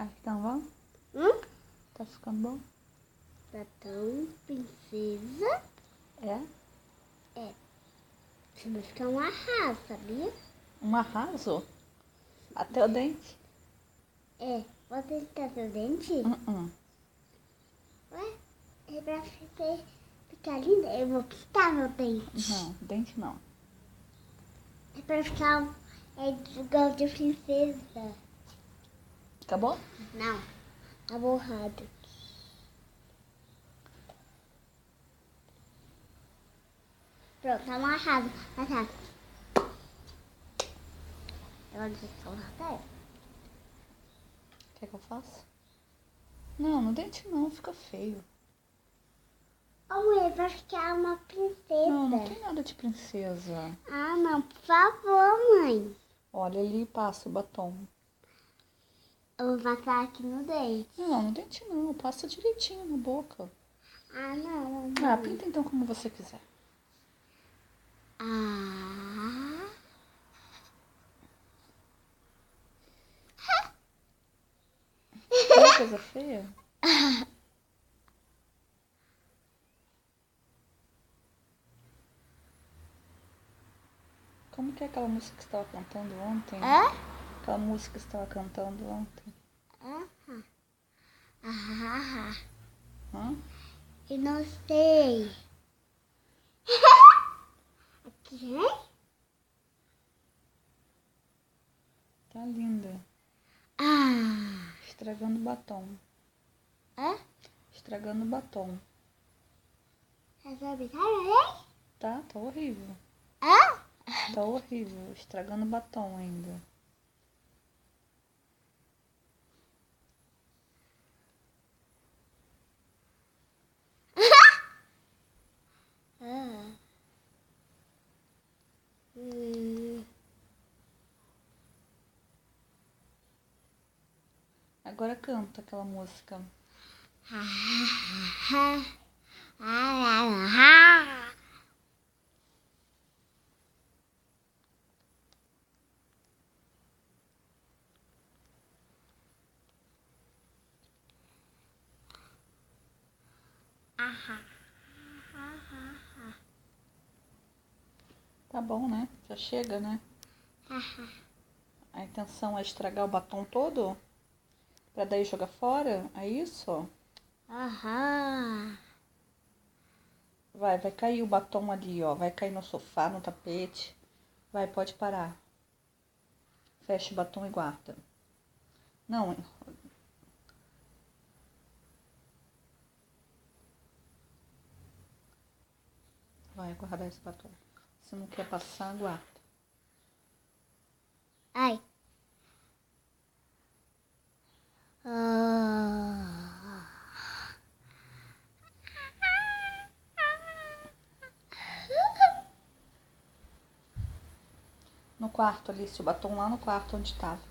Tá ficando bom? Tá ficando bom? Batom, princesa. É? É. Você vai ficar um arraso, sabia? Um arraso? Até o dente? É. Você tá seu dente? Ué? É pra você ficar linda? Eu vou pintar meu dente. Não, dente não. É pra ficar igual de princesa. Acabou? Não. Tá borrado. Pronto, tá amarrado. Tá. Agora você só até. Quer que eu faça? Não, no dente não, fica feio. Ô, mulher, vai ficar uma princesa. Não, não tem nada de princesa. Ah, não, por favor, mãe. Olha ali, passa o batom. Eu vou passar aqui no dente. Não, no dente não, passa direitinho na boca. Ah, não. Ah, pinta então como você quiser. Ah. Que coisa feia. Como que é aquela música que você estava cantando ontem? Aquela música que você estava cantando ontem. Hã? Eu não sei. Aqui, hein? Tá linda. Estragando o batom. Estragando o batom. Essa brincadeira, hein? Tá horrível. Tá horrível. Estragando o batom ainda. Agora canta aquela música. Tá bom, né? Já chega, né? A intenção é estragar o batom todo? Pra daí jogar fora? É isso? Vai cair o batom ali, ó. Vai cair no sofá, no tapete. Vai, pode parar. Fecha o batom e guarda. Não. Vai guardar esse batom. Se não quer passar, guarda. Ai. No quarto ali, se o batom lá no quarto onde tava.